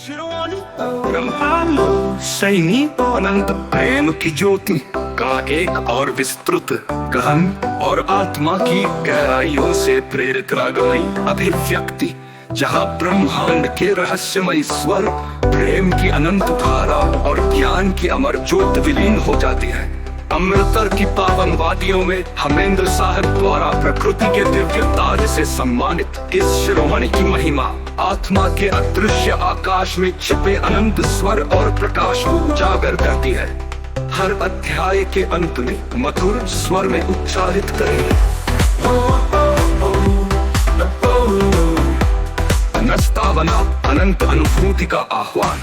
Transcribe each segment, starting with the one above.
ब्रह्मांड सैनिक अनंत प्रेम की ज्योति का एक और विस्तृत गहन और आत्मा की गहराइयों से प्रेरित रागमयी अभिव्यक्ति, जहाँ ब्रह्मांड के रहस्यमय स्वर प्रेम की अनंत धारा और ज्ञान की अमर ज्योत विलीन हो जाती है। अमृतसर की पावन वादियों में हमेंद्र साहब द्वारा प्रकृति के दिव्य ताज से सम्मानित इस शिरोमणि की महिमा आत्मा के अदृश्य आकाश में छिपे अनंत स्वर और प्रकाश को उजागर करती है। हर अध्याय के अंत में मधुर स्वर में उच्चारित करें नस्तावना अनंत अनुभूति का आह्वान।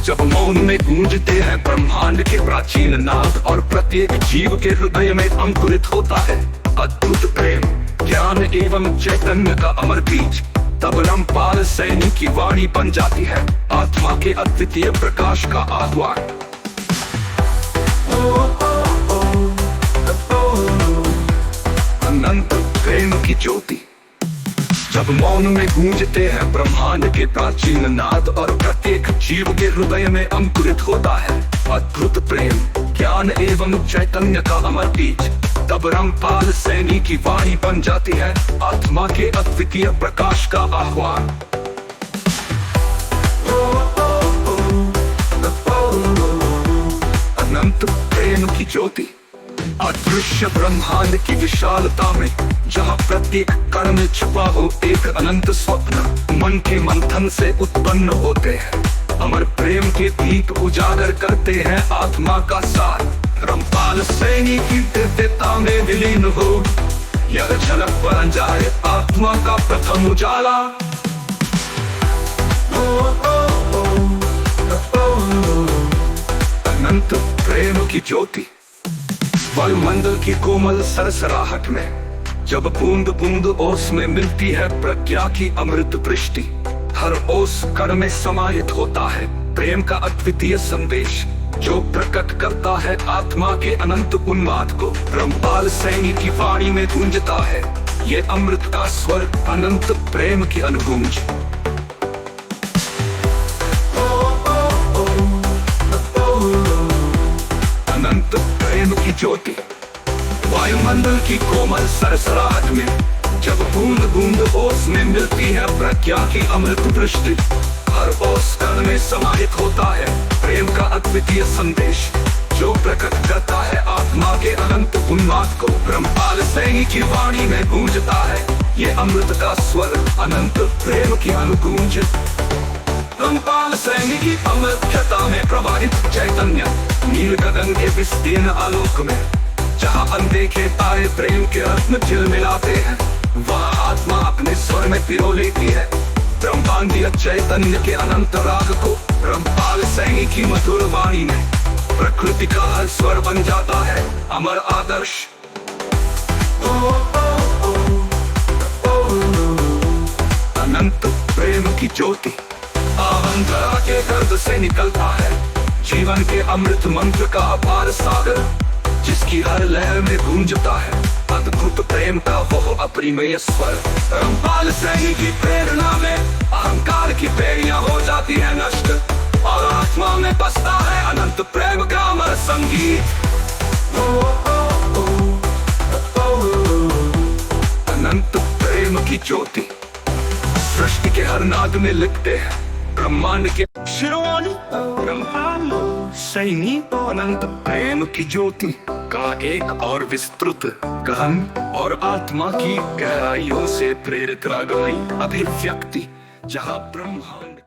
जब मौन में गूंजते हैं ब्रह्मांड के प्राचीन नाद और प्रत्येक जीव के हृदय में अंकुरित होता है अद्भुत प्रेम, ज्ञान एवं चैतन्य का अमर बीज, तब रामपाल सैनी की वाणी बन जाती है आत्मा के अद्वितीय प्रकाश का आह्वान। अनंत प्रेम की ज्योति। जब मौन में गूंजते हैं ब्रह्मांड के प्राचीन नाद और प्रत्येक जीव के हृदय में अंकुरित होता है अद्भुत प्रेम, ज्ञान एवं चैतन्य का अमर बीज, तब रामपाल सैनी की वाणी बन जाती है आत्मा के अद्वितीय प्रकाश का आह्वान। अनंत प्रेम की ज्योति। अदृश्य ब्रह्मांड की विशालता में जहाँ प्रत्येक कण में छुपा हो एक अनंत स्वप्न मन के मंथन से उत्पन्न होते हैं। अमर प्रेम के दीप उजागर करते हैं आत्मा का सार। रामपाल सैनी की दिव्यता में विलीन हो यह झलक बन जाए आत्मा का प्रथम उजाला। अनंत प्रेम की ज्योति। वायुमंडल की कोमल सरसराहट में जब बूंद बूंद ओस में मिलती है प्रज्ञा की अमृत वृष्टि, हर ओस कण में समाहित होता है प्रेम का अद्वितीय संदेश जो प्रकट करता है आत्मा के अनंत उन्माद को। रामपाल सैनी की वाणी में गूंजता है ये अमृत का स्वर, अनंत प्रेम की अनुगूंज। अनंत प्रेम की ज्योति। वायुमंडल की कोमल सरसराहट में जब बूंद बूंद ओस में मिलती है प्रज्ञा की अमृत वृष्टि, हर ओस कण में समाहित होता है प्रेम का अद्वितीय संदेश जो प्रकट करता है आत्मा के अनंत उन्माद को। रामपाल सैनी की वाणी में गूंजता है ये अमृत का स्वर, अनंत प्रेम की अनुगूंज। रामपाल सैनी की अमृतता में प्रवाहित चैतन्य नील गगन के विस्तीर्ण आलोक में जहाँ अनदेखे तारे प्रेम के रत्न झिलमिलाते हैं, वहाँ आत्मा अपने स्वर में पिरो लेती है ब्रह्मांडीय चैतन्य के अनंत राग को। रामपाल सैनी की मधुर वाणी में प्रकृति का हर स्वर बन जाता है अमर आदर्श। अनंत प्रेम की ज्योति। अहंकार के गर्द से निकलता है जीवन के अमृत मंत्र का अपार सागर, जिसकी हर लहर में गूंजता है अद्भुत प्रेम का वो अपरिमेय स्वर। रामपाल सैनी की प्रेरणा में अहंकार की बेड़ियां हो जाती है नष्ट और आत्मा में बसता है अनंत प्रेम का अमर संगीत। अनंत प्रेम की ज्योति। सृष्टि के हर नाद में लिखते हैं ब्रह्मांड के शिरोमणि ब्रह्मांड सैनिक अनंत प्रेम की ज्योति का एक और विस्तृत गहन और आत्मा की गहराइयों से प्रेरित रागमयी अभिव्यक्ति, जहाँ ब्रह्मांड